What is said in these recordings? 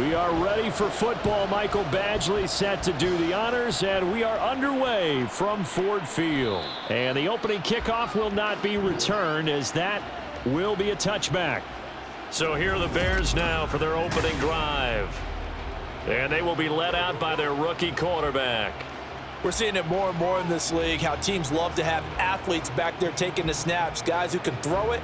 We are ready for football. Michael Badgley set to do the honors, and we are underway from Ford Field. And the opening kickoff will not be returned, as that will be a touchback. So here are the Bears now for their opening drive. And they will be led out by their rookie quarterback. We're seeing it more and more in this league, how teams love to have athletes back there taking the snaps, guys who can throw it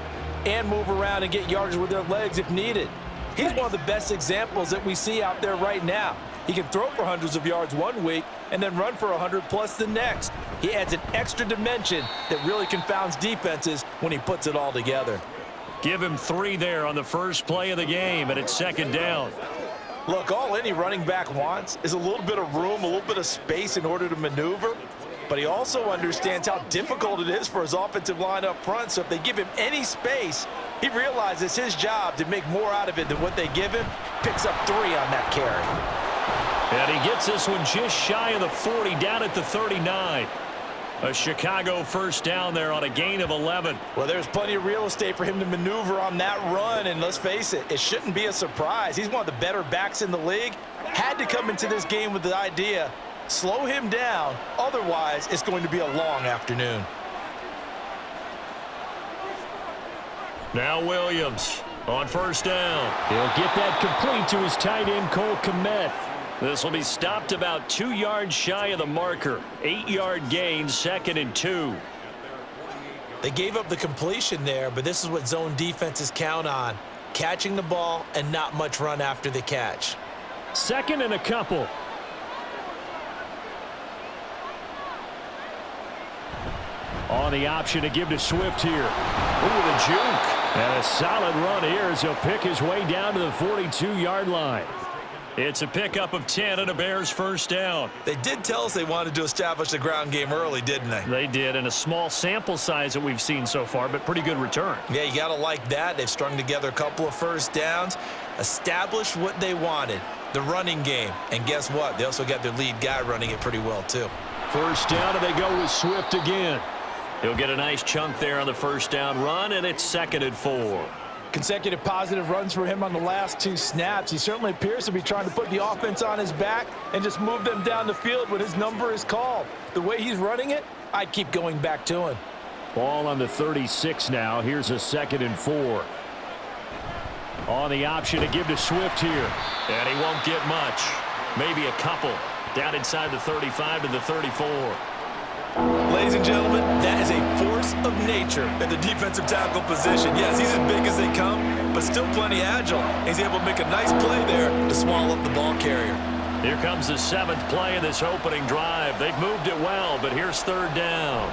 and move around and get yardage with their legs if needed. He's one of the best examples that we see out there right now. He can throw for hundreds of yards one week and then run for 100+ the next. He adds an extra dimension that really confounds defenses when he puts it all together. Give him 3 there on the first play of the game, and it's second down. Look, all any running back wants is a little bit of room, a little bit of space in order to maneuver. But he also understands how difficult it is for his offensive line up front. So if they give him any space, he realizes his job to make more out of it than what they give him. Picks up 3 on that carry. And he gets this one just shy of the 40, down at the 39. A Chicago first down there on a gain of 11. Well, there's plenty of real estate for him to maneuver on that run. And let's face it, it shouldn't be a surprise. He's one of the better backs in the league. Had to come into this game with the idea, slow him down. Otherwise, it's going to be a long afternoon. Now Williams on first down. He'll get that complete to his tight end, Cole Kmet. This will be stopped about 2 yards shy of the marker. 8-yard gain, 2nd and 2. They gave up the completion there, but this is what zone defenses count on. Catching the ball and not much run after the catch. 2nd and a couple. On the option to give to Swift here. Ooh, the juke. And a solid run here as he'll pick his way down to the 42-yard line. It's a pickup of 10 and a Bears first down. They did tell us they wanted to establish the ground game early, didn't they? They did, and a small sample size that we've seen so far, but pretty good return. Yeah, you got to like that. They've strung together a couple of first downs, established what they wanted, the running game. And guess what? They also got their lead guy running it pretty well, too. First down, and they go with Swift again. He'll get a nice chunk there on the first down run, and it's 2nd and 4. Consecutive positive runs for him on the last 2 snaps. He certainly appears to be trying to put the offense on his back and just move them down the field when his number is called. The way he's running it, I'd keep going back to him. Ball on the 36 now. Here's a 2nd and 4. On the option to give to Swift here. And he won't get much. Maybe a couple. Down inside the 35 to the 34. Ladies and gentlemen, that is a force of nature at the defensive tackle position. Yes, he's as big as they come, but still plenty agile. He's able to make a nice play there to swallow up the ball carrier. Here comes the 7th play of this opening drive. They've moved it well, but here's 3rd down.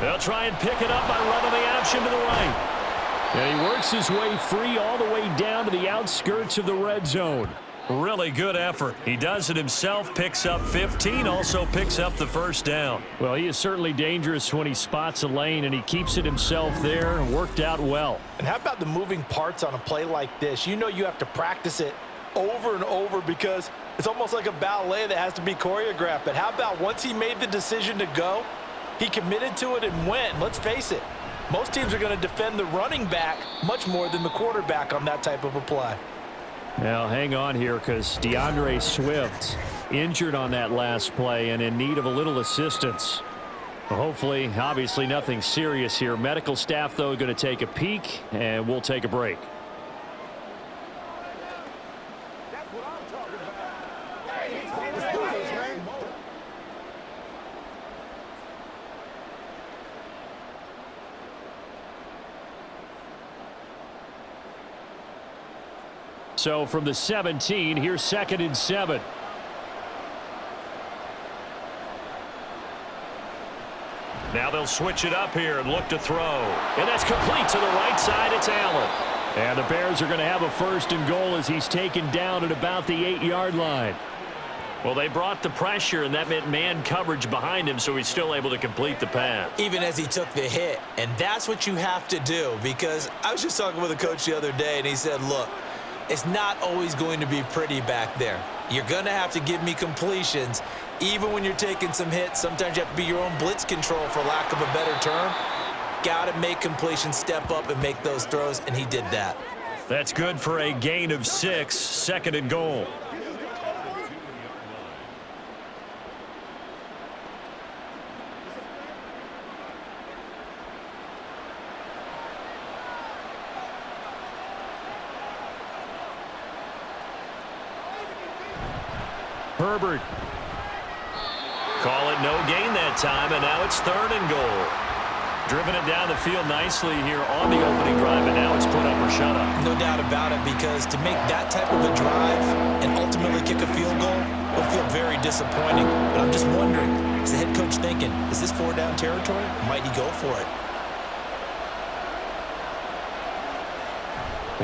They'll try and pick it up by running the option to the right. And he works his way free all the way down to the outskirts of the red zone. Really good effort. He does it himself, picks up 15, also picks up the first down. Well, he is certainly dangerous when he spots a lane, and he keeps it himself there. Worked out well. And how about the moving parts on a play like this? You know you have to practice it over and over because it's almost like a ballet that has to be choreographed. But how about once he made the decision to go, he committed to it and went. And let's face it, most teams are going to defend the running back much more than the quarterback on that type of a play. Now, hang on here because DeAndre Swift injured on that last play and in need of a little assistance. Hopefully, obviously nothing serious here. Medical staff, though, going to take a peek, and we'll take a break. So from the 17, here's 2nd and 7. Now they'll switch it up here and look to throw. And that's complete to the right side. It's Allen. And the Bears are going to have a 1st and goal as he's taken down at about the 8-yard line. Well, they brought the pressure, and that meant man coverage behind him, so he's still able to complete the pass. Even as he took the hit. And that's what you have to do, because I was just talking with a coach the other day, and he said, look, it's not always going to be pretty back there. You're going to have to give me completions. Even when you're taking some hits, sometimes you have to be your own blitz control, for lack of a better term. Got to make completions, step up, and make those throws, and he did that. That's good for a gain of 6, 2nd and goal. Herbert. Call it no gain that time, and now it's 3rd and goal. Driven it down the field nicely here on the opening drive, and now it's put up or shut up. No doubt about it, because to make that type of a drive and ultimately kick a field goal would feel very disappointing. But I'm just wondering, is the head coach thinking, is this 4-down territory? Might he go for it?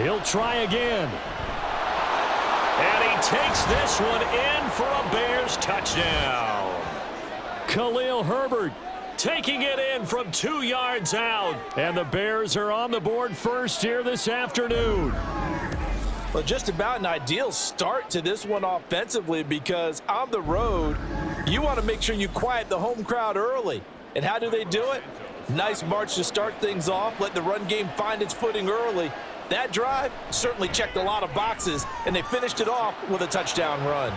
He'll try again. And he takes this one in for a Bears touchdown. Khalil Herbert taking it in from 2 yards out. And the Bears are on the board first here this afternoon. Well, just about an ideal start to this one offensively, because on the road, you want to make sure you quiet the home crowd early. And how do they do it? Nice march to start things off, let the run game find its footing early. That drive certainly checked a lot of boxes, and they finished it off with a touchdown run.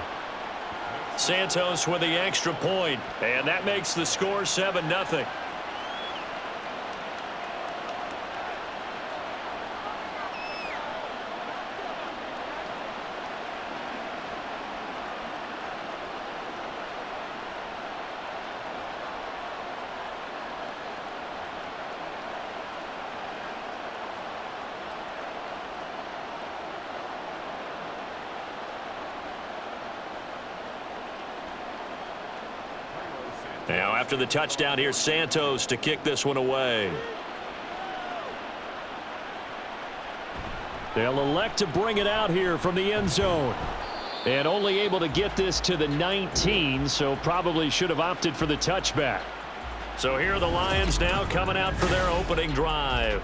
Santos with the extra point, and that makes the score 7-0. Now, after the touchdown, here's Santos to kick this one away. They'll elect to bring it out here from the end zone. And only able to get this to the 19, so probably should have opted for the touchback. So here are the Lions now coming out for their opening drive.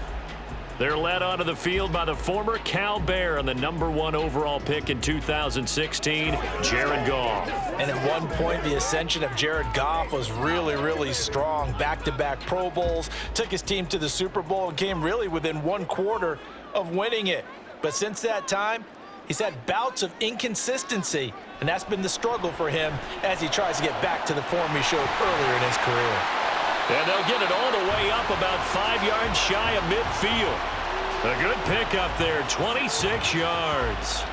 They're led onto the field by the former Cal Bear and the #1 overall pick in 2016, Jared Goff. And at one point, the ascension of Jared Goff was really, really strong. Back-to-back Pro Bowls, took his team to the Super Bowl, and came really within 1/4 of winning it. But since that time, he's had bouts of inconsistency, and that's been the struggle for him as he tries to get back to the form he showed earlier in his career. And they'll get it all the way up about 5 yards shy of midfield. A good pickup there, 26 yards.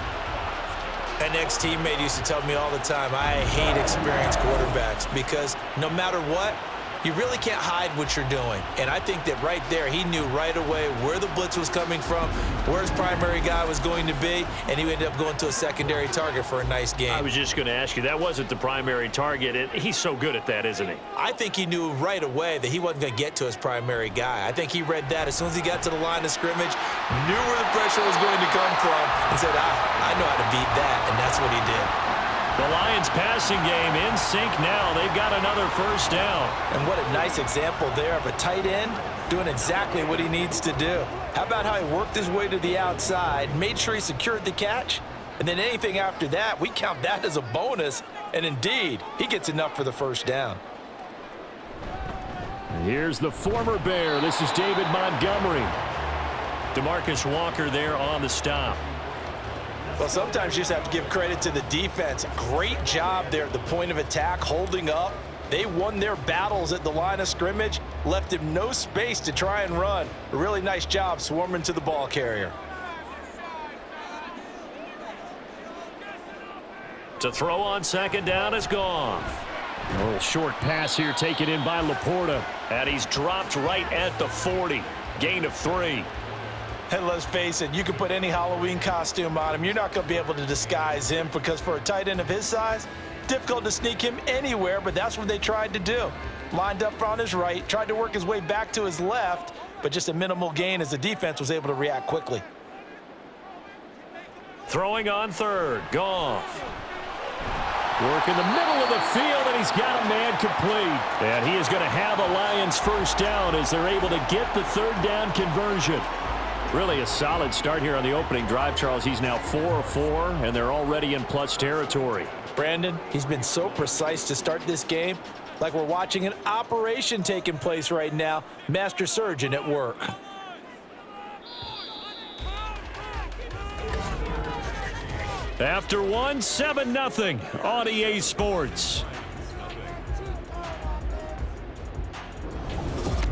An ex-teammate used to tell me all the time, I hate experienced quarterbacks, because no matter what, you really can't hide what you're doing. And I think that right there, he knew right away where the blitz was coming from, where his primary guy was going to be, and he ended up going to a secondary target for a nice game. I was just going to ask you, that wasn't the primary target. He's so good at that, isn't he? I think he knew right away that he wasn't going to get to his primary guy. I think he read that as soon as he got to the line of scrimmage, knew where the pressure was going to come from, and said, I know how to beat that, and that's what he did. The Lions passing game in sync now. They've got another first down. And what a nice example there of a tight end doing exactly what he needs to do. How about how he worked his way to the outside, made sure he secured the catch, and then anything after that, we count that as a bonus. And indeed, he gets enough for the first down. Here's the former Bear. This is David Montgomery. DeMarcus Walker there on the stop. Well, sometimes you just have to give credit to the defense. Great job there at the point of attack, holding up. They won their battles at the line of scrimmage, left him no space to try and run. A really nice job swarming to the ball carrier. To throw on second down is Goff. A little short pass here taken in by Laporta. And he's dropped right at the 40. Gain of 3. And let's face it, you can put any Halloween costume on him. You're not going to be able to disguise him, because for a tight end of his size, difficult to sneak him anywhere, but that's what they tried to do. Lined up on his right, tried to work his way back to his left, but just a minimal gain as the defense was able to react quickly. Throwing on third, Goff. Work in the middle of the field, and he's got a man complete. And he is going to have a Lions first down as they're able to get the third down conversion. Really a solid start here on the opening drive, Charles. He's now 4 of 4, and they're already in plus territory. Brandon, he's been so precise to start this game, like we're watching an operation taking place right now. Master surgeon at work. After one, 7-0 on EA Sports.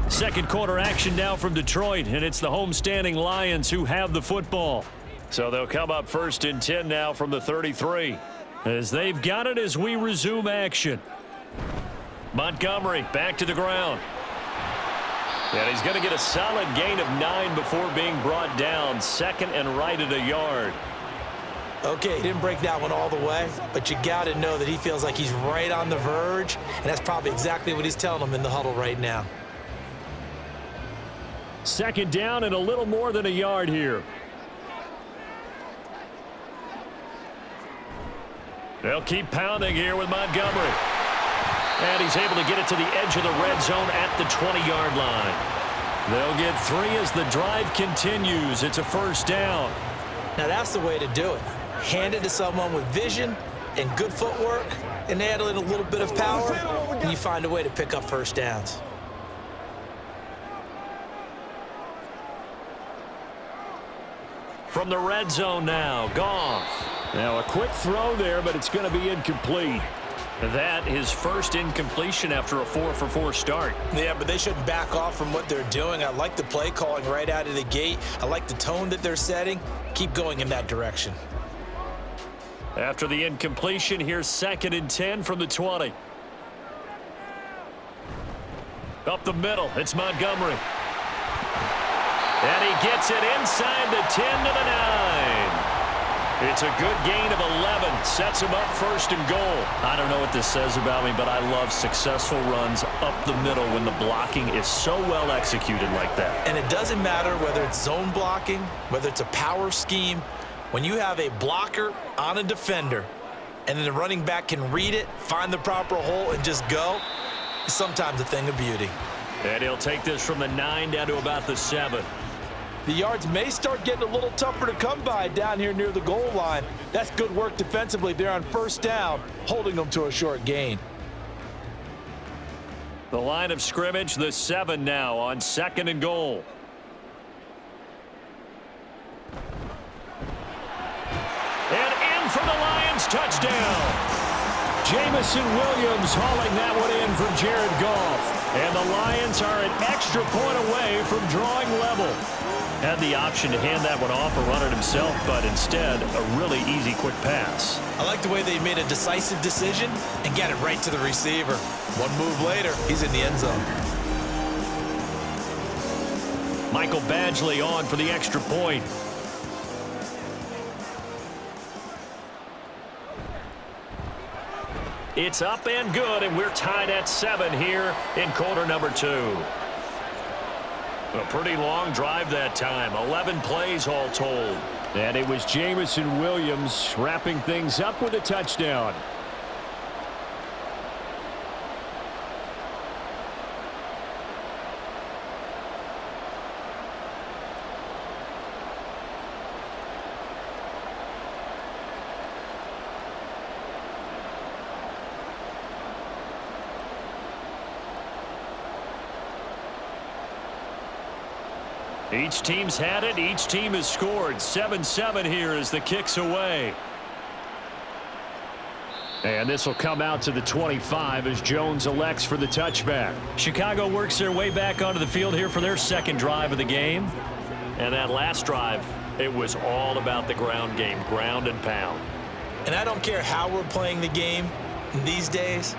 Second quarter action now from Detroit, and it's the homestanding Lions who have the football. So they'll come up 1st and 10 now from the 33. As they've got it as we resume action. Montgomery back to the ground. And he's going to get a solid gain of 9 before being brought down. 2nd and right at a yard. Okay, he didn't break that one all the way, but you got to know that he feels like he's right on the verge, and that's probably exactly what he's telling him in the huddle right now. 2nd down and a little more than a yard here. They'll keep pounding here with Montgomery. And he's able to get it to the edge of the red zone at the 20-yard line. They'll get 3 as the drive continues. It's a 1st down. Now that's the way to do it. Hand it to someone with vision and good footwork, and add in a little bit of power, and you find a way to pick up 1st downs. From the red zone now, Goff. Now a quick throw there, but it's going to be incomplete. That his first incompletion after a 4-for-4 start. Yeah, but they shouldn't back off from what they're doing. I like the play calling right out of the gate. I like the tone that they're setting. Keep going in that direction. After the incompletion, here's 2nd and 10 from the 20. Up the middle, it's Montgomery. And he gets it inside the 10 to the 9. It's a good gain of 11. Sets him up 1st and goal. I don't know what this says about me, but I love successful runs up the middle when the blocking is so well executed like that. And it doesn't matter whether it's zone blocking, whether it's a power scheme. When you have a blocker on a defender and then the running back can read it, find the proper hole, and just go, it's sometimes a thing of beauty. And he'll take this from the 9 down to about the 7. The yards may start getting a little tougher to come by down here near the goal line. That's good work defensively there on 1st down, holding them to a short gain. The line of scrimmage, the 7 now on 2nd and goal. And in for the Lions, touchdown. Jamison Williams hauling that one in for Jared Goff. And the Lions are an extra point away from drawing level. Had the option to hand that one off or run it himself, but instead, a really easy, quick pass. I like the way they made a decisive decision and got it right to the receiver. One move later, he's in the end zone. Michael Badgley on for the extra point. It's up and good, and we're tied at 7 here in quarter number 2. A pretty long drive that time. 11 plays all told. And it was Jamison Williams wrapping things up with a touchdown. Each team's had it. Each team has scored. 7-7 here as the kick's away. And this will come out to the 25 as Jones elects for the touchback. Chicago works their way back onto the field here for their 2nd drive of the game. And that last drive, it was all about the ground game, ground and pound. And I don't care how we're playing the game these days,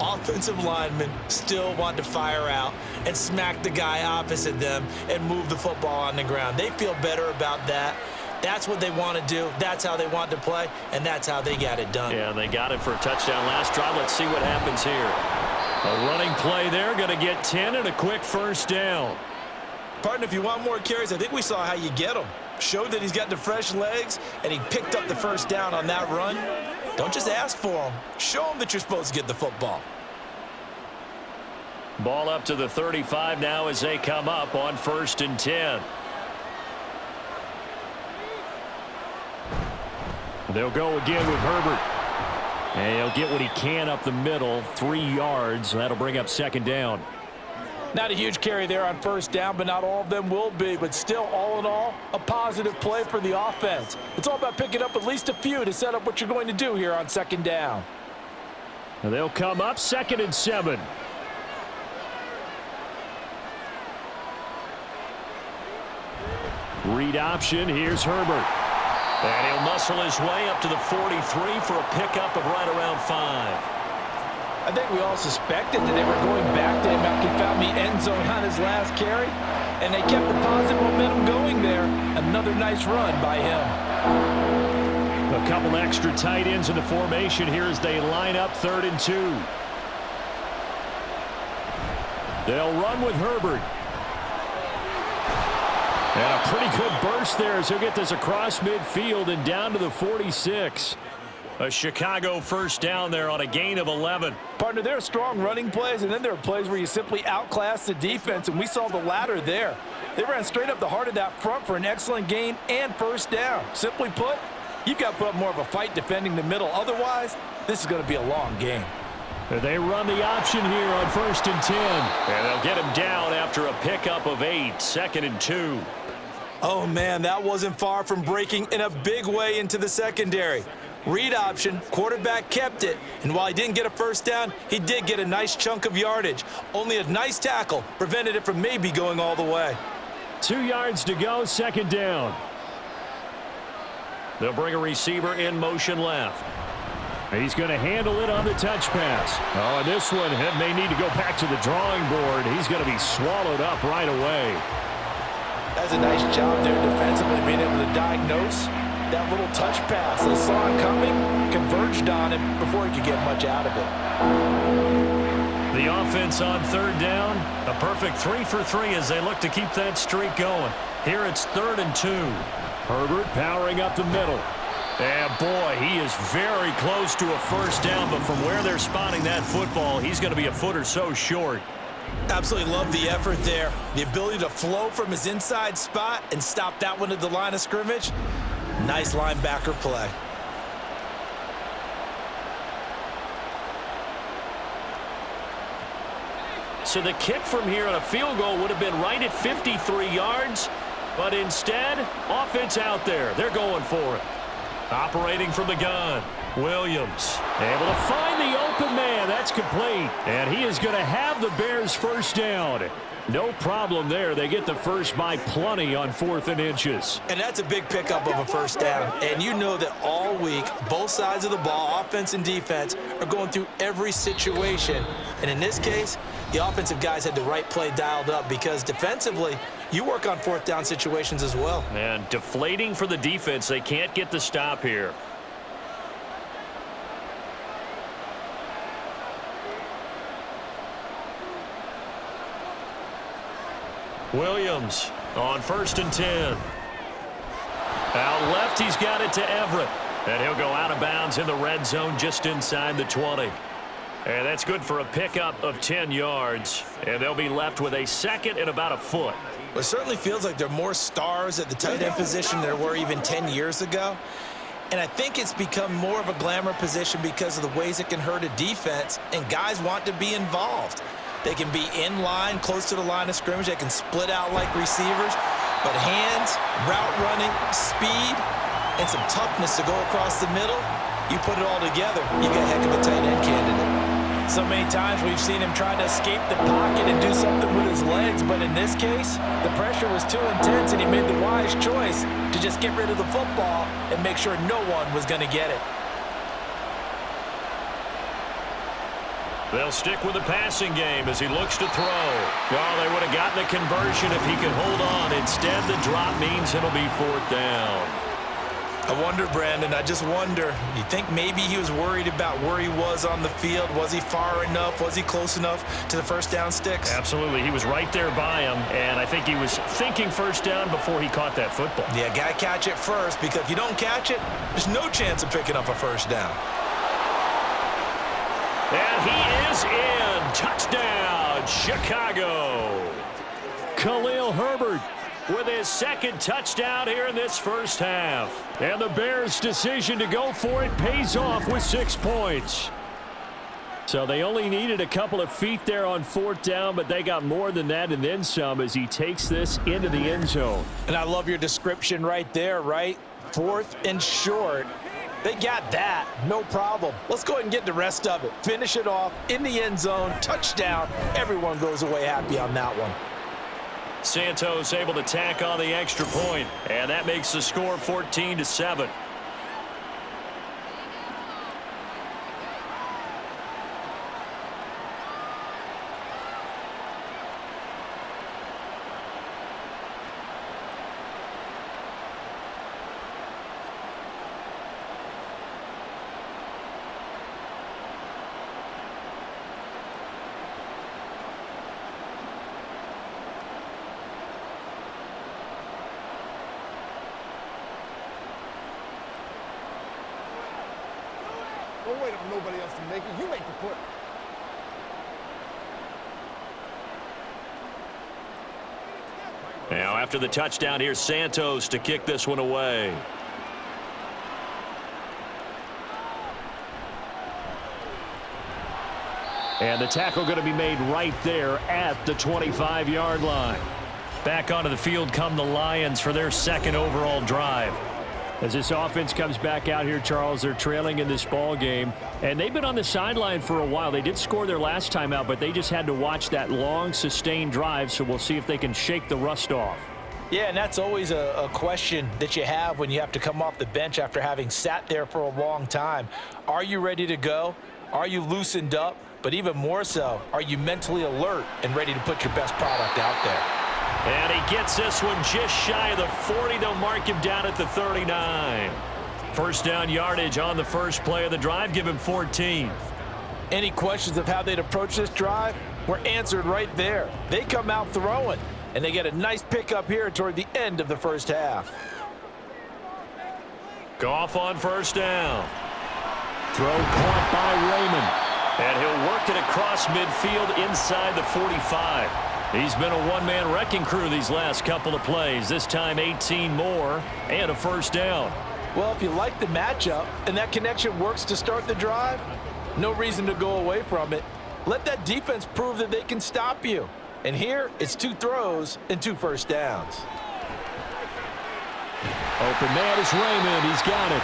offensive linemen still want to fire out and smack the guy opposite them and move the football on the ground. They feel better about that. That's what they want to do. That's how they want to play, and that's how they got it done. Yeah, they got it for a touchdown last drive. Let's see what happens here. A running play there, going to get 10 and a quick 1st down. Partner, if you want more carries, I think we saw how you get them. Showed that he's got the fresh legs, and he picked up the 1st down on that run. Don't just ask for them. Show them that you're supposed to get the football. Ball up to the 35 now as they come up on 1st and 10. They'll go again with Herbert. And he'll get what he can up the middle, 3 yards. That'll bring up 2nd down. Not a huge carry there on first down, but not all of them will be. But still, all in all, a positive play for the offense. It's all about picking up at least a few to set up what you're going to do here on second down. And they'll come up 2nd and 7. Read option. Here's Herbert. And he'll muscle his way up to the 43 for a pickup of right around 5. I think we all suspected that they were going back to him after he found the end zone on his last carry, and they kept the positive momentum going there. Another nice run by him. A couple extra tight ends in the formation here as they line up 3rd and 2. They'll run with Herbert. And a pretty good burst there as he'll get this across midfield and down to the 46. A Chicago first down there on a gain of 11. Partner, there are strong running plays, and then there are plays where you simply outclass the defense, and we saw the latter there. They ran straight up the heart of that front for an excellent gain and first down. Simply put, you've got to put up more of a fight defending the middle. Otherwise, this is going to be a long game. They run the option here on 1st and 10. And they'll get him down after a pickup of 8, 2nd and 2. Oh, man, that wasn't far from breaking in a big way into the secondary. Read option, quarterback kept it, and while he didn't get a first down, he did get a nice chunk of yardage. Only a nice tackle prevented it from maybe going all the way. 2 yards to go, 2nd down. They'll bring a receiver in motion left. He's going to handle it on the touch pass. Oh, and this one may need to go back to the drawing board. He's going to be swallowed up right away. That's a nice job there defensively, being able to diagnose that little touch pass. They saw it coming, converged on him before he could get much out of it. The offense on 3rd down, a perfect 3 for 3 as they look to keep that streak going. Here it's 3rd and 2. Herbert powering up the middle. And boy, he is very close to a first down, but from where they're spotting that football, he's going to be a foot or so short. Absolutely love the effort there. The ability to flow from his inside spot and stop that one at the line of scrimmage. Nice linebacker play. So the kick from here on a field goal would have been right at 53 yards, but instead, offense out there. They're going for it. Operating from the gun, Williams able to find the open man. That's complete, and he is going to have the Bears first down. No problem there. They get the first by plenty on 4th and inches. And that's a big pickup of a first down. And you know that all week, both sides of the ball, offense and defense, are going through every situation. And in this case, the offensive guys had the right play dialed up because defensively, you work on 4th down situations as well. And deflating for the defense. They can't get the stop here. Williams on 1st and 10. Out left, he's got it to Everett. And he'll go out of bounds in the red zone just inside the 20. And that's good for a pickup of 10 yards. And they'll be left with a 2nd and about a foot. It certainly feels like there are more stars at the tight end position than there were even 10 years ago. And I think it's become more of a glamour position because of the ways it can hurt a defense, and guys want to be involved. They can be in line, close to the line of scrimmage. They can split out like receivers. But hands, route running, speed, and some toughness to go across the middle, you put it all together, you got a heck of a tight end candidate. So many times we've seen him try to escape the pocket and do something with his legs, but in this case, the pressure was too intense and he made the wise choice to just get rid of the football and make sure no one was going to get it. They'll stick with the passing game as he looks to throw. Oh, they would have gotten a conversion if he could hold on. Instead, the drop means it'll be 4th down. I wonder, Brandon, I just wonder. You think maybe he was worried about where he was on the field? Was he far enough? Was he close enough to the first down sticks? Absolutely. He was right there by him, and I think he was thinking first down before he caught that football. Yeah, got to catch it first, because if you don't catch it, there's no chance of picking up a first down. And he is in. Touchdown, Chicago. Khalil Herbert with his 2nd touchdown here in this first half. And the Bears' decision to go for it pays off with 6 points. So they only needed a couple of feet there on 4th down, but they got more than that and then some as he takes this into the end zone. And I love your description right there, right? 4th and short. They got that. No problem. Let's go ahead and get the rest of it. Finish it off in the end zone. Touchdown. Everyone goes away happy on that one. Santos able to tack on the extra point, and that makes the score 14-7. Don't wait for nobody else to make it. You make the put. Now after the touchdown, here's Santos to kick this one away. And the tackle going to be made right there at the 25-yard line. Back onto the field come the Lions for their second overall drive. As this offense comes back out here, Charles, they're trailing in this ball game. And they've been on the sideline for a while. They did score their last time out, but they just had to watch that long, sustained drive. So we'll see if they can shake the rust off. Yeah, and that's always a question that you have when you have to come off the bench after having sat there for a long time. Are you ready to go? Are you loosened up? But even more so, are you mentally alert and ready to put your best product out there? And he gets this one just shy of the 40. They'll mark him down at the 39. First down yardage on the first play of the drive. Give him 14. Any questions of how they'd approach this drive were answered right there. They come out throwing, and they get a nice pickup here toward the end of the first half. Goff on first down. Throw caught by Raymond. And he'll work it across midfield inside the 45. He's been a one-man wrecking crew these last couple of plays. This time 18 more and a first down. Well, if you like the matchup and that connection works to start the drive, no reason to go away from it. Let that defense prove that they can stop you. And here, it's 2 throws and 2 first downs. Open man is Raymond. He's got it.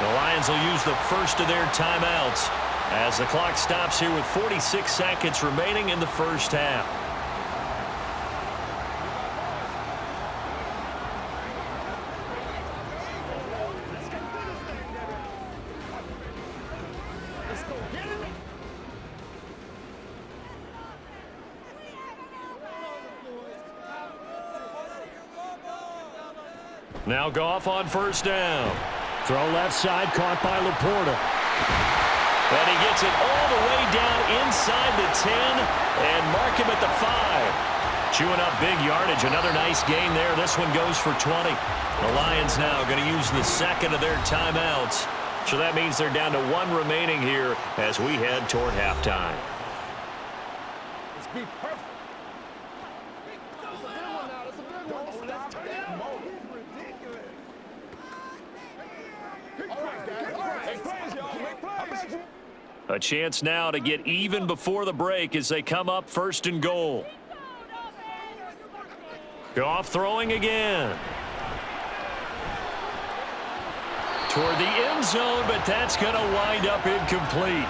The Lions will use the first of their timeouts as the clock stops here with 46 seconds remaining in the first half. Now Goff on first down. Throw left side, caught by Laporta. And he gets it all the way down inside the 10 and mark him at the 5. Chewing up big yardage. Another nice gain there. This one goes for 20. The Lions now going to use the second of their timeouts. So that means they're down to 1 remaining here as we head toward halftime. Let's be perfect. A chance now to get even before the break as they come up first and goal. Goff throwing again. Toward the end zone, but that's going to wind up incomplete.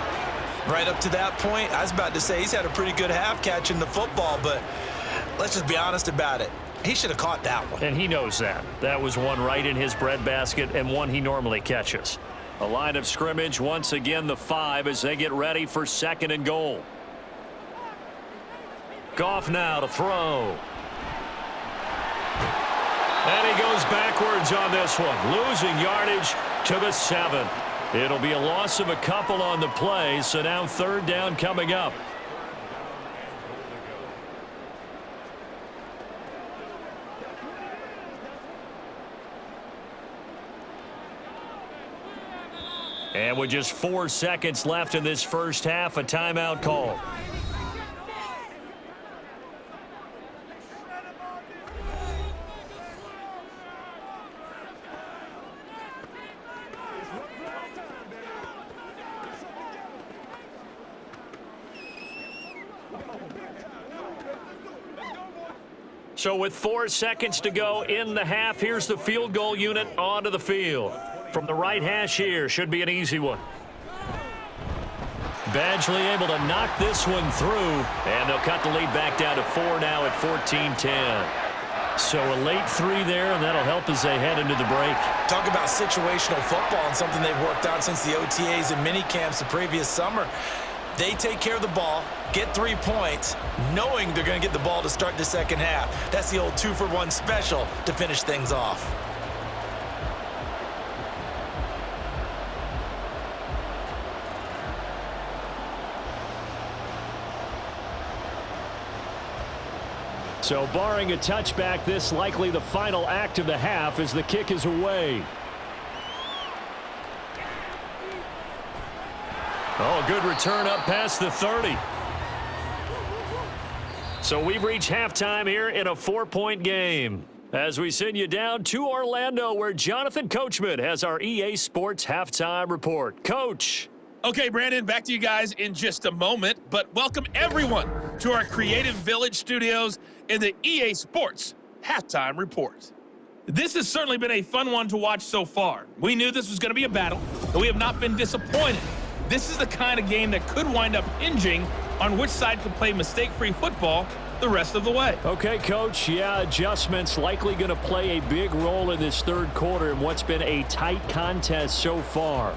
Right up to that point, I was about to say he's had a pretty good half catching the football, but let's just be honest about it. He should have caught that one. And he knows that. That was one right in his breadbasket and one he normally catches. A line of scrimmage, once again the 5 as they get ready for second and goal. Goff now to throw. And he goes backwards on this one, losing yardage to the 7. It'll be a loss of a couple on the play, so now third down coming up. And with just 4 seconds left in this first half, a timeout call. So with 4 seconds to go in the half, here's the field goal unit onto the field. From the right hash here, should be an easy one. Badgley able to knock this one through, and they'll cut the lead back down to 4 now at 14-10. So a late 3 there, and that'll help as they head into the break. Talk about situational football and something they've worked on since the OTAs and mini camps the previous summer. They take care of the ball, get 3 points, knowing they're going to get the ball to start the second half. That's the old 2-for-1 special to finish things off. So barring a touchback, this likely the final act of the half as the kick is away. Oh, good return up past the 30. So we've reached halftime here in a 4-point game. As we send you down to Orlando, where Jonathan Coachman has our EA Sports halftime report. Coach. Okay, Brandon, back to you guys in just a moment, but welcome everyone to our Creative Village studios in the EA Sports halftime report. This has certainly been a fun one to watch so far. We knew this was going to be a battle, and we have not been disappointed. This is the kind of game that could wind up hinging on which side can play mistake-free football the rest of the way. Okay, Coach. Yeah, adjustments likely going to play a big role in this third quarter in what's been a tight contest so far.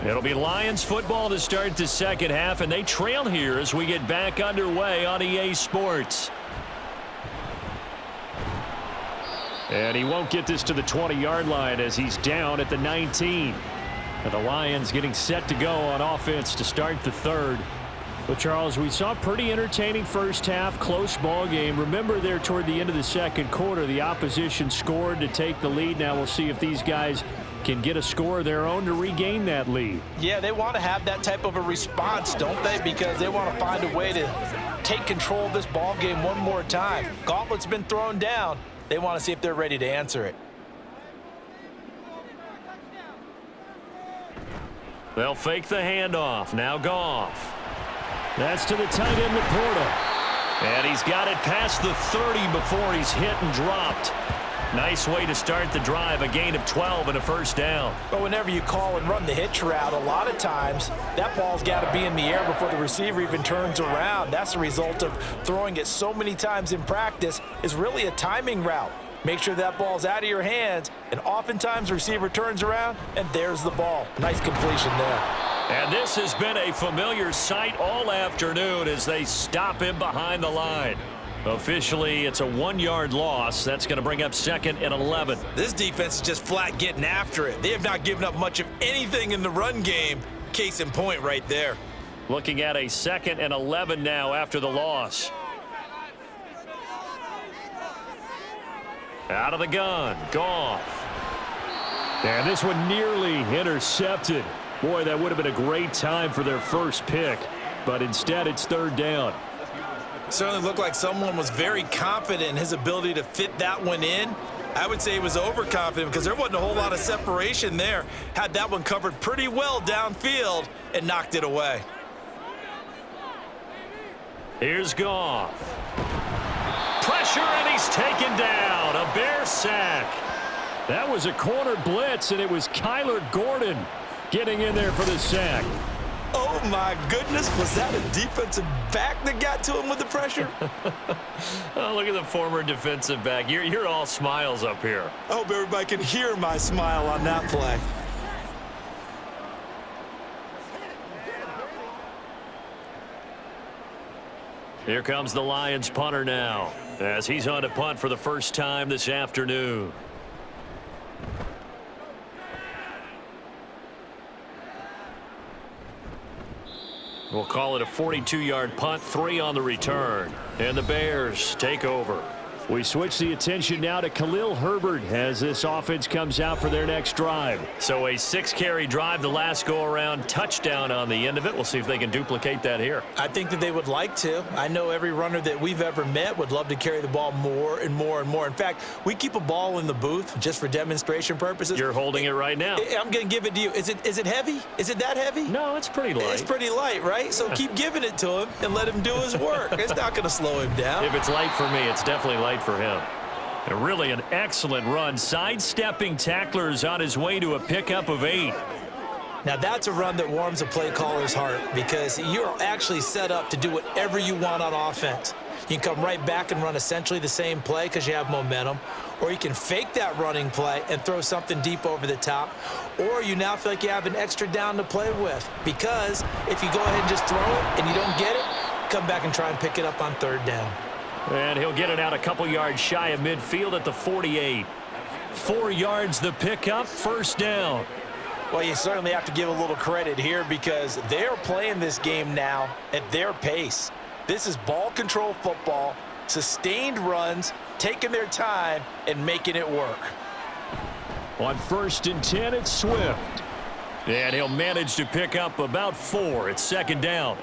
It'll be Lions football to start the second half, and they trail here as we get back underway on EA Sports. And he won't get this to the 20-yard line as he's down at the 19. And the Lions getting set to go on offense to start the third. Well, Charles, we saw a pretty entertaining first half, close ball game. Remember there toward the end of the second quarter, the opposition scored to take the lead. Now we'll see if these guys can get a score of their own to regain that lead. Yeah, they want to have that type of a response, don't they? Because they want to find a way to take control of this ball game one more time. Gauntlet's been thrown down. They want to see if they're ready to answer it. They'll fake the handoff. Now Goff. That's to the tight end, Laporta. And he's got it past the 30 before he's hit and dropped. Nice way to start the drive, a gain of 12 and a first down. But whenever you call and run the hitch route, a lot of times that ball's got to be in the air before the receiver even turns around. That's the result of throwing it so many times in practice is really a timing route. Make sure that ball's out of your hands, and oftentimes the receiver turns around, and there's the ball. Nice completion there. And this has been a familiar sight all afternoon as they stop him behind the line. Officially, it's a 1-yard loss. That's going to bring up 2nd and 11. This defense is just flat getting after it. They have not given up much of anything in the run game. Case in point right there. Looking at a 2nd and 11 now after the loss. Out of the gun, Goff. And this one nearly intercepted. Boy, that would have been a great time for their first pick. But instead, it's 3rd down. Certainly looked like someone was very confident in his ability to fit that one in. I would say he was overconfident because there wasn't a whole lot of separation there. Had that one covered pretty well downfield and knocked it away. Here's Goff. Pressure, and he's taken down. A Bear sack. That was a corner blitz, and it was Kyler Gordon getting in there for the sack. Oh, my goodness. Was that a defensive back that got to him with the pressure? Oh, look at the former defensive back. You're all smiles up here. I hope everybody can hear my smile on that play. Here comes the Lions punter now as he's on to punt for the first time this afternoon. We'll call it a 42-yard punt, 3 on the return. And the Bears take over. We switch the attention now to Khalil Herbert as this offense comes out for their next drive. So a 6-carry drive the last go-around, touchdown on the end of it. We'll see if they can duplicate that here. I think that they would like to. I know every runner that we've ever met would love to carry the ball more and more and more. In fact, we keep a ball in the booth just for demonstration purposes. You're holding it right now. I'm going to give it to you. Is it heavy? Is it that heavy? No, it's pretty light. It's pretty light, right? So keep giving it to him and let him do his work. It's not going to slow him down. If it's light for me, it's definitely light for him. And really an excellent run. Sidestepping tacklers on his way to a pickup of 8. Now that's a run that warms a play caller's heart because you're actually set up to do whatever you want on offense. You can come right back and run essentially the same play because you have momentum, or you can fake that running play and throw something deep over the top, or you now feel like you have an extra down to play with because if you go ahead and just throw it and you don't get it, come back and try and pick it up on 3rd down. And he'll get it out a couple yards shy of midfield at the 48. 4 yards the pickup, 1st down. Well, you certainly have to give a little credit here because they're playing this game now at their pace. This is ball control football, sustained runs, taking their time and making it work. On 1st and 10, it's Swift. And he'll manage to pick up about 4. It's 2nd down.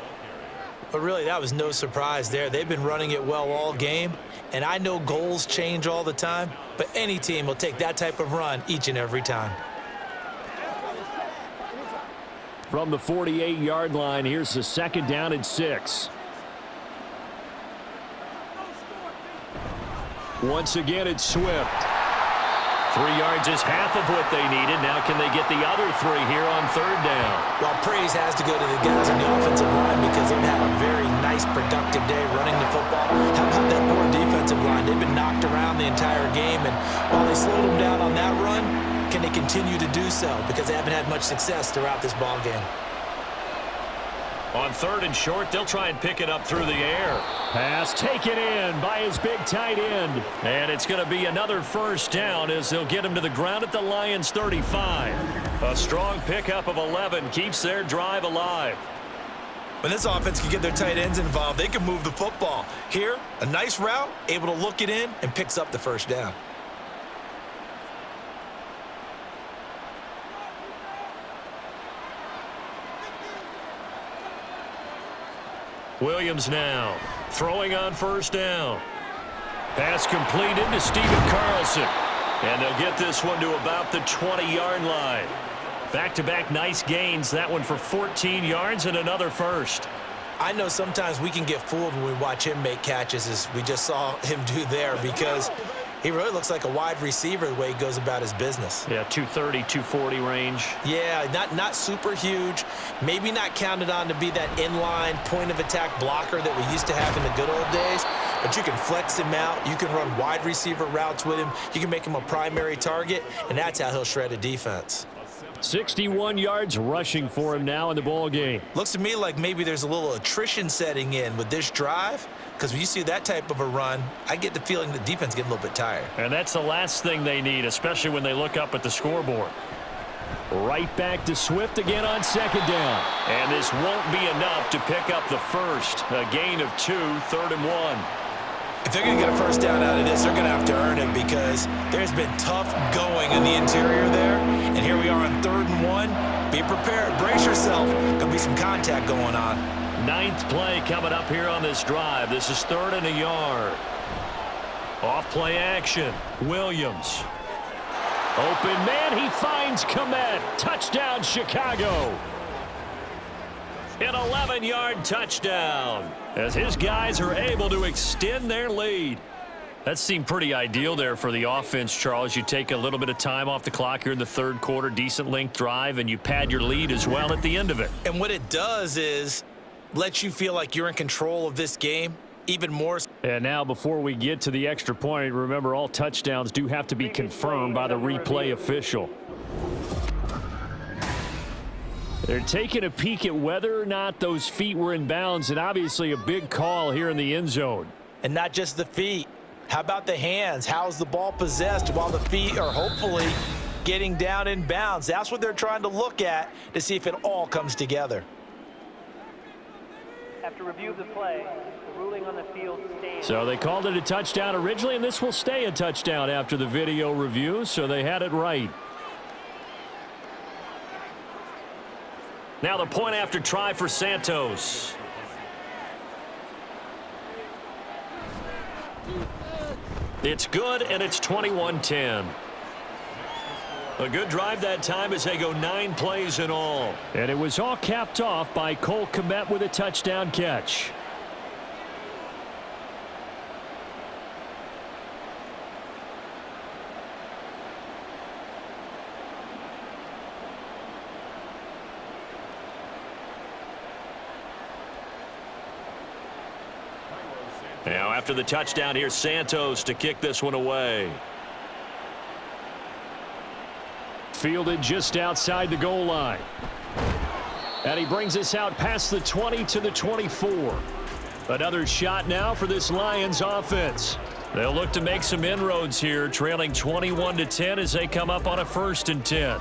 But really, that was no surprise there. They've been running it well all game, and I know goals change all the time, but any team will take that type of run each and every time. From the 48-yard line, here's the 2nd down and 6. Once again, it's Swift. 3 yards is half of what they needed. Now can they get the other 3 here on 3rd down? Well, praise has to go to the guys on the offensive line because they've had a very nice, productive day running the football. How about that poor defensive line? They've been knocked around the entire game, and while they slowed them down on that run, can they continue to do so? Because they haven't had much success throughout this ball game. On 3rd and short, they'll try and pick it up through the air. Pass taken in by his big tight end. And it's going to be another 1st down as they'll get him to the ground at the Lions' 35. A strong pickup of 11 keeps their drive alive. When this offense can get their tight ends involved, they can move the football. Here, a nice route, able to look it in, and picks up the 1st down. Williams now throwing on 1st down. Pass completed to Stephen Carlson. And they'll get this one to about the 20-yard line. Back-to-back nice gains. That one for 14 yards and another 1st. I know sometimes we can get fooled when we watch him make catches, as we just saw him do there, because he really looks like a wide receiver the way he goes about his business. Yeah, 230, 240 range. Yeah, not super huge. Maybe not counted on to be that inline point-of-attack blocker that we used to have in the good old days. But you can flex him out. You can run wide receiver routes with him. You can make him a primary target, and that's how he'll shred a defense. 61 yards rushing for him now in the ball game. Looks to me like maybe there's a little attrition setting in with this drive, because when you see that type of a run, I get the feeling the defense getting a little bit tired. And that's the last thing they need, especially when they look up at the scoreboard. Right back to Swift again on 2nd down. And this won't be enough to pick up the 1st. A gain of 2, 3rd and 1. If they're going to get a 1st down out of this, they're going to have to earn it because there's been tough going in the interior there. And here we are on 3rd and 1. Be prepared. Brace yourself. Going to be some contact going on. 9th play coming up here on this drive. This is 3rd and a yard. Off play action. Williams. Open man. He finds Komet. Touchdown, Chicago. An 11-yard touchdown as his guys are able to extend their lead. That seemed pretty ideal there for the offense, Charles. You take a little bit of time off the clock here in the 3rd quarter, decent length drive, and you pad your lead as well at the end of it. And what it does is let you feel like you're in control of this game even more. And now before we get to the extra point, remember all touchdowns do have to be confirmed by the replay official. They're taking a peek at whether or not those feet were in bounds, and obviously a big call here in the end zone. And not just the feet. How about the hands? How's the ball possessed while the feet are hopefully getting down in bounds? That's what they're trying to look at to see if it all comes together. After review of the play, the ruling on the field stands. So they called it a touchdown originally, and this will stay a touchdown after the video review, so they had it right. Now the point after try for Santos. It's good, and it's 21-10. A good drive that time as they go 9 plays in all. And it was all capped off by Cole Kmet with a touchdown catch. Now after the touchdown, here's Santos to kick this one away. Fielded just outside the goal line. And he brings us out past the 20 to the 24. Another shot now for this Lions offense. They'll look to make some inroads here, trailing 21-10 as they come up on a 1st and 10.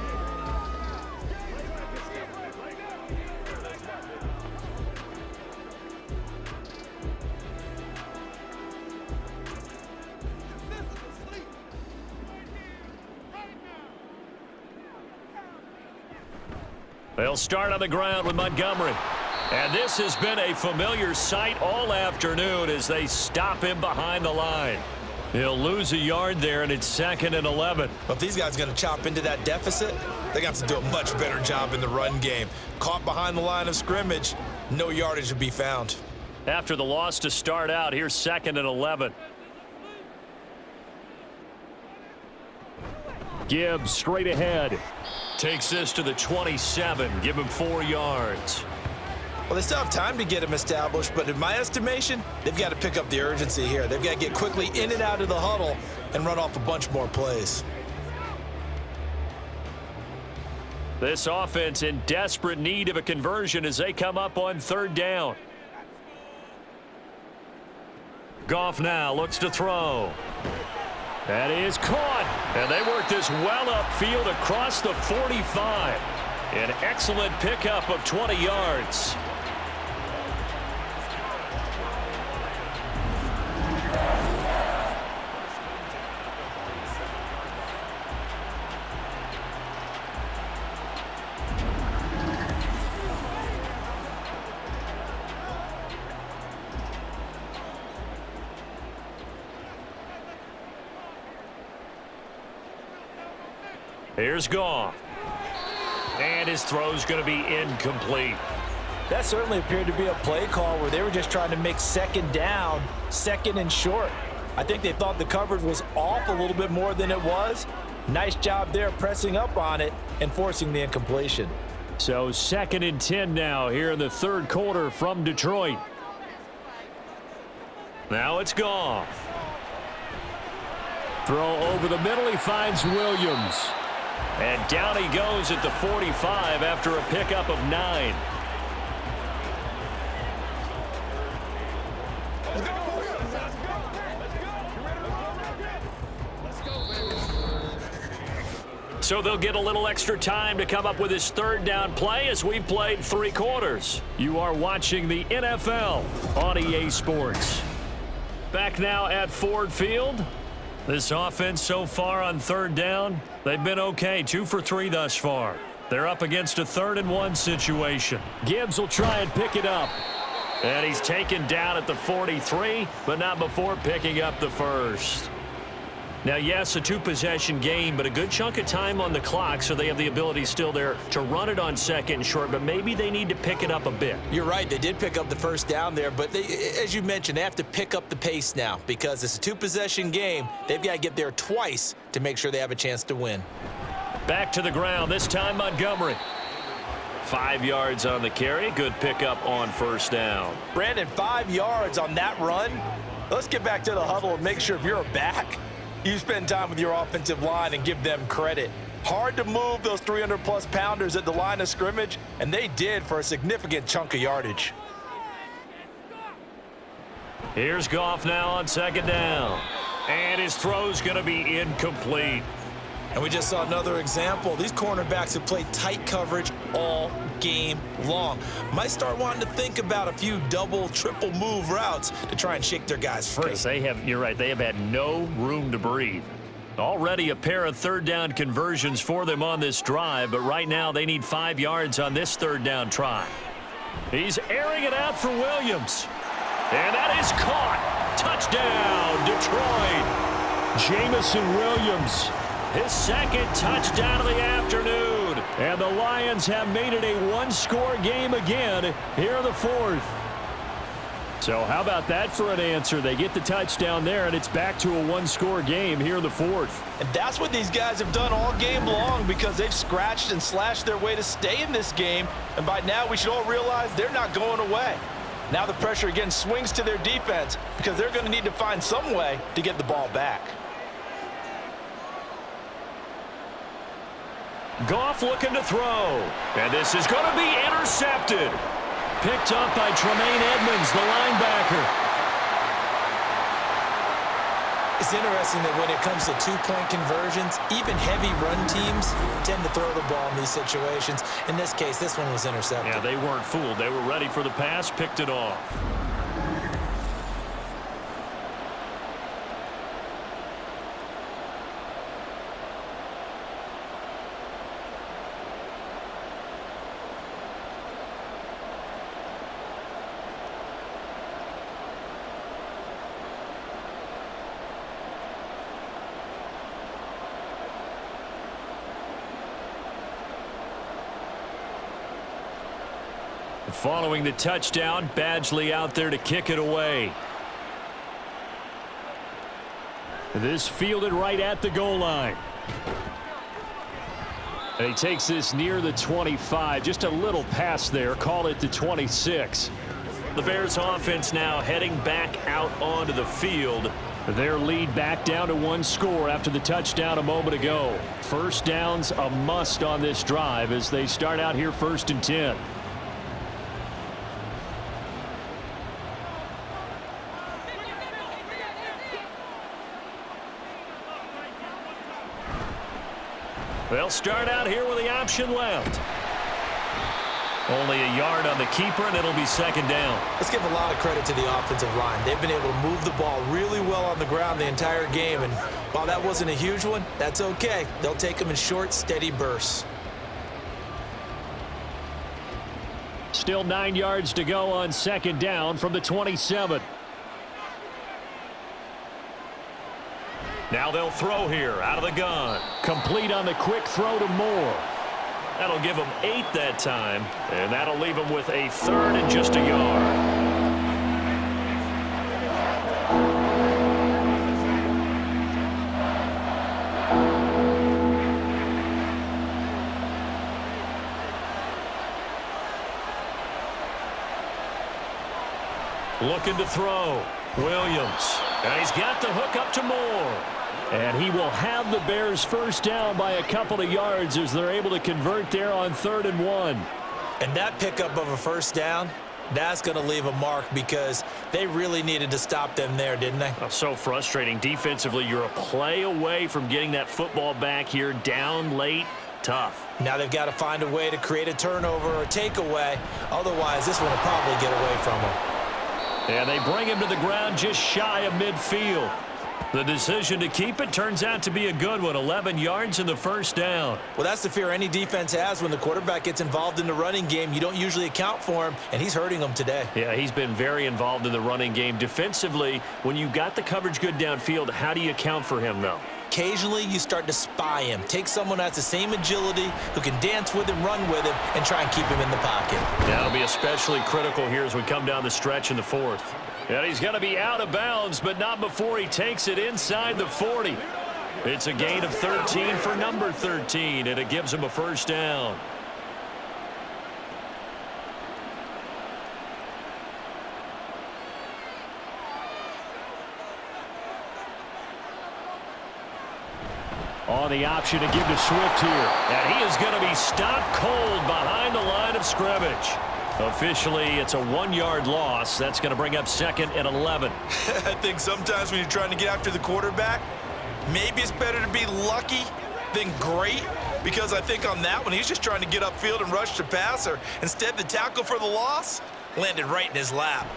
They'll start on the ground with Montgomery. And this has been a familiar sight all afternoon as they stop him behind the line. He'll lose a yard there, and it's 2nd and 11. Well, if these guys are going to chop into that deficit, they're going to have to do a much better job in the run game. Caught behind the line of scrimmage, no yardage to be found. After the loss to start out, here's 2nd and 11. Gibbs straight ahead. Takes this to the 27. Give him 4 yards. Well, they still have time to get him established, but in my estimation, they've got to pick up the urgency here. They've got to get quickly in and out of the huddle and run off a bunch more plays. This offense in desperate need of a conversion as they come up on 3rd down. Goff now looks to throw. That is caught. And they work this well upfield across the 45. An excellent pickup of 20 yards. Here's Goff. And his throw's going to be incomplete. That certainly appeared to be a play call where they were just trying to make 2nd down, 2nd and short. I think they thought the coverage was off a little bit more than it was. Nice job there pressing up on it and forcing the incompletion. So 2nd and 10 now here in the 3rd quarter from Detroit. Now it's Goff. Throw over the middle. He finds Williams. And down he goes at the 45 after a pickup of 9. So they'll get a little extra time to come up with his 3rd down play as we've played 3 quarters. You are watching the NFL on EA Sports. Back now at Ford Field. This offense so far on 3rd down, they've been okay. 2 for 3 thus far. They're up against a 3rd and 1 situation. Gibbs will try and pick it up. And he's taken down at the 43, but not before picking up the 1st. Now, yes, a 2-possession game, but a good chunk of time on the clock, so they have the ability still there to run it on 2nd and short, but maybe they need to pick it up a bit. You're right. They did pick up the 1st down there, but as you mentioned, they have to pick up the pace now because it's a 2-possession game. They've got to get there twice to make sure they have a chance to win. Back to the ground, this time Montgomery. 5 yards on the carry. Good pickup on 1st down. Brandon, 5 yards on that run. Let's get back to the huddle and make sure if you're a back, you spend time with your offensive line and give them credit. Hard to move those 300-plus pounders at the line of scrimmage, and they did for a significant chunk of yardage. Here's Goff now on 2nd down. And his throw's going to be incomplete. And we just saw another example. These cornerbacks have played tight coverage all game long. Might start wanting to think about a few double, triple move routes to try and shake their guys free. You're right, they have had no room to breathe. Already a pair of third down conversions for them on this drive, but right now they need 5 yards on this third down try. He's airing it out for Williams. And that is caught. Touchdown, Detroit. Jamison Williams, his second touchdown of the afternoon. And the Lions have made it a one-score game again here in the fourth. So how about that for an answer? They get the touchdown there, and it's back to a one-score game here in the fourth. And that's what these guys have done all game long because they've scratched and slashed their way to stay in this game. And by now, we should all realize they're not going away. Now the pressure again swings to their defense because they're going to need to find some way to get the ball back. Goff looking to throw. And this is going to be intercepted. Picked up by Tremaine Edmonds, the linebacker. It's interesting that when it comes to two-point conversions, even heavy run teams tend to throw the ball in these situations. In this case, this one was intercepted. Yeah, they weren't fooled. They were ready for the pass, picked it off. Following the touchdown, Badgley out there to kick it away. This fielded right at the goal line. And he takes this near the 25. Just a little pass there. Call it the 26. The Bears offense now heading back out onto the field. Their lead back down to one score after the touchdown a moment ago. First down's a must on this drive as they start out here 1st and 10. They'll start out here with the option left. Only a yard on the keeper, and it'll be 2nd down. Let's give a lot of credit to the offensive line. They've been able to move the ball really well on the ground the entire game, and while that wasn't a huge one, that's okay. They'll take them in short, steady bursts. Still 9 yards to go on 2nd down from the 27. Now they'll throw here out of the gun. Complete on the quick throw to Moore. That'll give them 8 that time, and that'll leave them with a 3rd and just a yard. Looking to throw. Williams. And he's got the hook up to Moore. And he will have the Bears first down by a couple of yards as they're able to convert there on 3rd and 1. And that pickup of a first down, that's going to leave a mark because they really needed to stop them there, didn't they? Oh, so frustrating. Defensively, you're a play away from getting that football back here down late. Tough. Now they've got to find a way to create a turnover or takeaway. Otherwise, this one will probably get away from them. And they bring him to the ground just shy of midfield. The decision to keep it turns out to be a good one. 11 yards in the first down. Well, that's the fear any defense has when the quarterback gets involved in the running game. You don't usually account for him, and he's hurting them today. Yeah, he's been very involved in the running game. Defensively, when you got the coverage good downfield, how do you account for him, though? Occasionally, you start to spy him. Take someone that's the same agility, who can dance with him, run with him, and try and keep him in the pocket. That'll be especially critical here as we come down the stretch in the fourth. And he's going to be out of bounds, but not before he takes it inside the 40. It's a gain of 13 for number 13, and it gives him a first down. On the option to give to Swift here. And he is going to be stopped cold behind the line of scrimmage. Officially, it's a 1-yard loss. That's going to bring up 2nd and 11. I think sometimes when you're trying to get after the quarterback, maybe it's better to be lucky then great, because I think on that one, he's just trying to get upfield and rush the passer. Instead, the tackle for the loss landed right in his lap.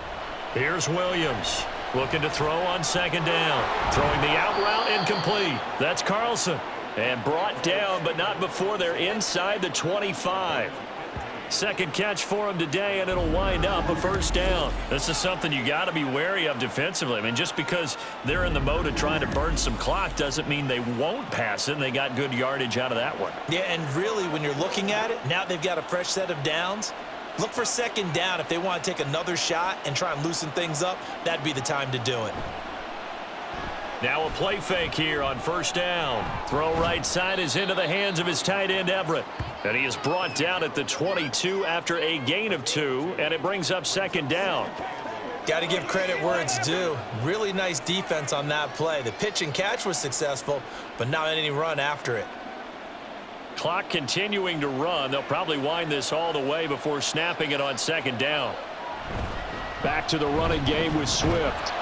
Here's Williams looking to throw on second down. Throwing the out route incomplete. That's Carlson. And brought down, but not before they're inside the 25. Second catch for him today, and it'll wind up a first down. This is something you got to be wary of defensively. I mean, just because they're in the mode of trying to burn some clock doesn't mean they won't pass it, and they got good yardage out of that one. Yeah, and really, when you're looking at it, now they've got a fresh set of downs. Look for second down. If they want to take another shot and try and loosen things up, that'd be the time to do it. Now a play fake here on first down. Throw right side is into the hands of his tight end, Everett. And he is brought down at the 22 after a gain of 2, and it brings up second down. Got to give credit where it's due. Really nice defense on that play. The pitch and catch was successful, but not any run after it. Clock continuing to run. They'll probably wind this all the way before snapping it on second down. Back to the running game with Swift.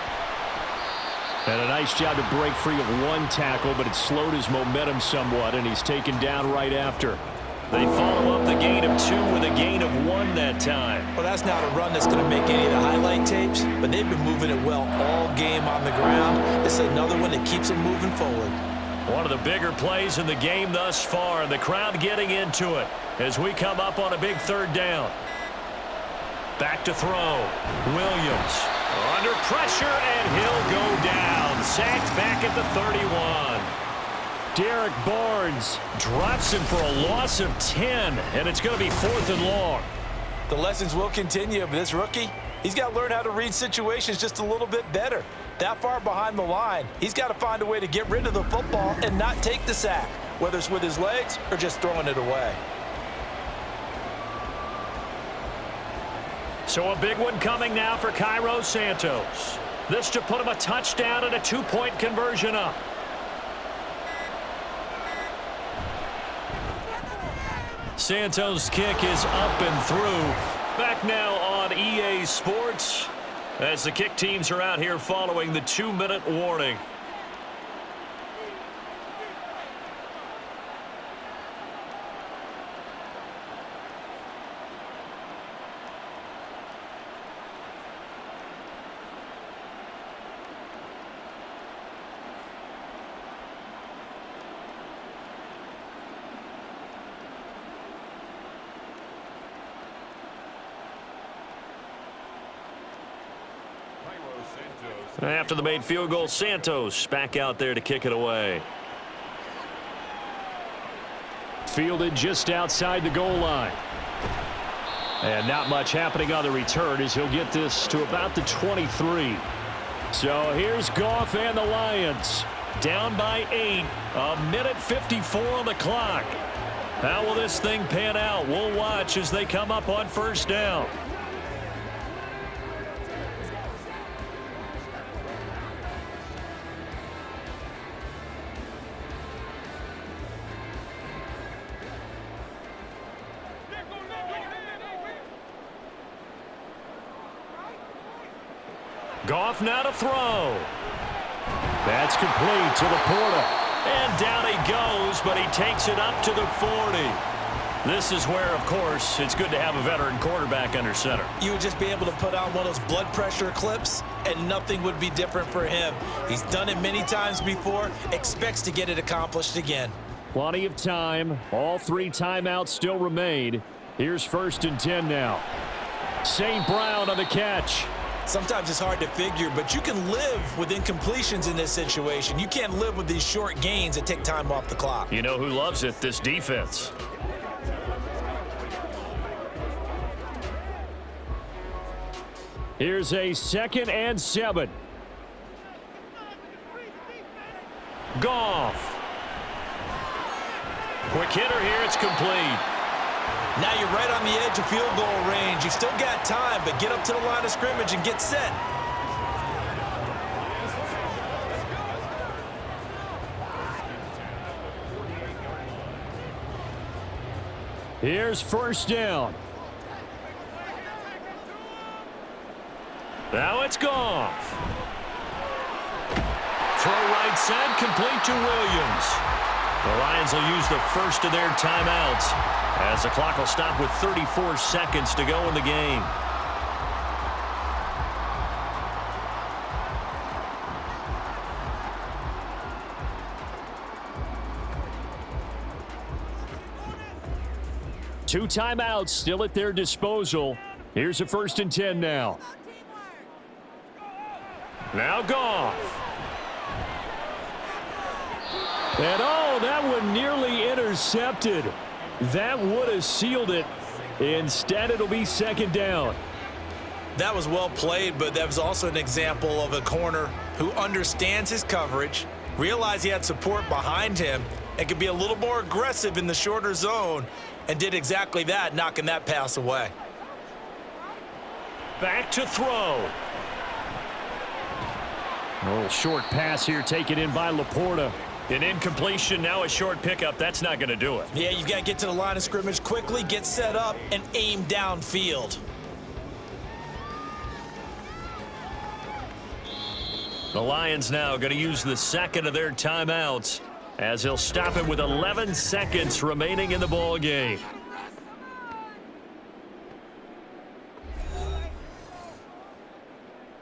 And a nice job to break free of one tackle, but it slowed his momentum somewhat, and he's taken down right after. They follow up the gain of 2 with a gain of 1 that time. Well, that's not a run that's going to make any of the highlight tapes, but they've been moving it well all game on the ground. This is another one that keeps them moving forward. One of the bigger plays in the game thus far, and the crowd getting into it as we come up on a big third down. Back to throw. Williams under pressure, and he'll go down. Sacked back at the 31. Derek Barnes drops him for a loss of 10, and it's going to be 4th and long. The lessons will continue, but this rookie, he's got to learn how to read situations just a little bit better. That far behind the line, he's got to find a way to get rid of the football and not take the sack, whether it's with his legs or just throwing it away. So a big one coming now for Cairo Santos. This to put him a touchdown and a 2-point conversion up. Santos' kick is up and through. Back now on EA Sports as the kick teams are out here following the 2-minute warning. After the made field goal, Santos back out there to kick it away. Fielded just outside the goal line. And not much happening on the return as he'll get this to about the 23. So here's Goff and the Lions. Down by 8. 1:54 on the clock. How will this thing pan out? We'll watch as they come up on first down. Goff now to throw. That's complete to Laporta. And down he goes, but he takes it up to the 40. This is where, of course, it's good to have a veteran quarterback under center. You would just be able to put on one of those blood pressure clips, and nothing would be different for him. He's done it many times before, expects to get it accomplished again. Plenty of time. All 3 timeouts still remain. Here's 1st and 10 now. St. Brown on the catch. Sometimes it's hard to figure, but you can live with incompletions in this situation. You can't live with these short gains that take time off the clock. You know who loves it? This defense. Here's a 2nd and 7. Goff. Quick hitter here. It's complete. Now you're right on the edge of field goal range. You've still got time, but get up to the line of scrimmage and get set. Here's 1st down. Now it's Goff. Throw right side, complete to Williams. The Lions will use the first of their timeouts as the clock will stop with 34 seconds to go in the game. Two timeouts still at their disposal. Here's a 1st and 10 now. Now Goff. And oh, that one nearly intercepted. That would have sealed it. Instead, it'll be 2nd down. That was well played, but that was also an example of a corner who understands his coverage, realized he had support behind him, and could be a little more aggressive in the shorter zone, and did exactly that, knocking that pass away. Back to throw. A little short pass here taken in by Laporta. An incompletion, now a short pickup. That's not going to do it. Yeah, you've got to get to the line of scrimmage quickly, get set up, and aim downfield. The Lions now going to use the 2nd of their timeouts as they'll stop it with 11 seconds remaining in the ball game.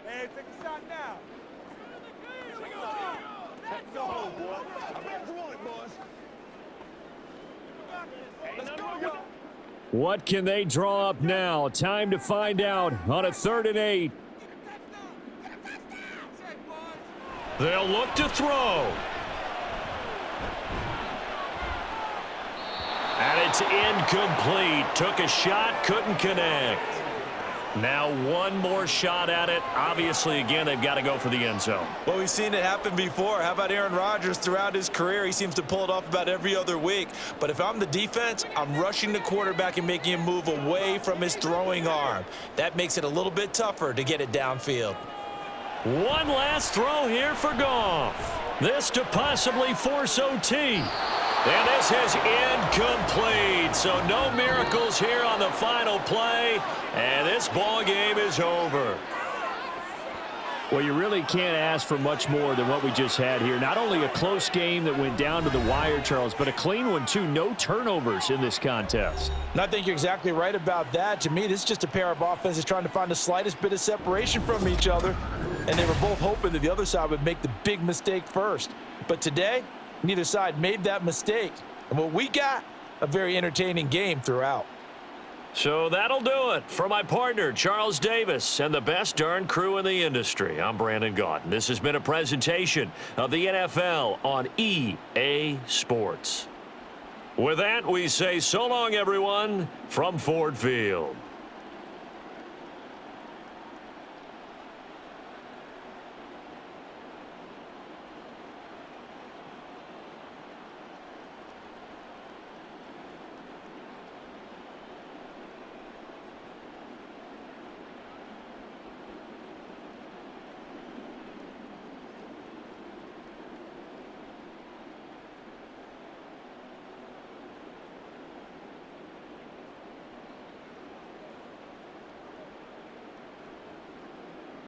Hey, take a shot now. Let's go, boy. I bet you want it, boys. Let's go. What can they draw up now? Time to find out on a 3rd and 8. They'll look to throw. And it's incomplete. Took a shot, couldn't connect. Now one more shot at it. Obviously, again, they've got to go for the end zone. Well, we've seen it happen before. How about Aaron Rodgers throughout his career? He seems to pull it off about every other week. But if I'm the defense, I'm rushing the quarterback and making him move away from his throwing arm. That makes it a little bit tougher to get it downfield. One last throw here for Goff. This to possibly force OT. And this is incomplete. So no miracles here on the final play. And this ball game is over. Well, you really can't ask for much more than what we just had here. Not only a close game that went down to the wire, Charles, but a clean one, too. No turnovers in this contest. And I think you're exactly right about that. To me, this is just a pair of offenses trying to find the slightest bit of separation from each other. And they were both hoping that the other side would make the big mistake first. But today, neither side made that mistake. And what we got, a very entertaining game throughout. So that'll do it for my partner, Charles Davis, and the best darn crew in the industry. I'm Brandon Gaudin. This has been a presentation of the NFL on EA Sports. With that, we say so long, everyone, from Ford Field.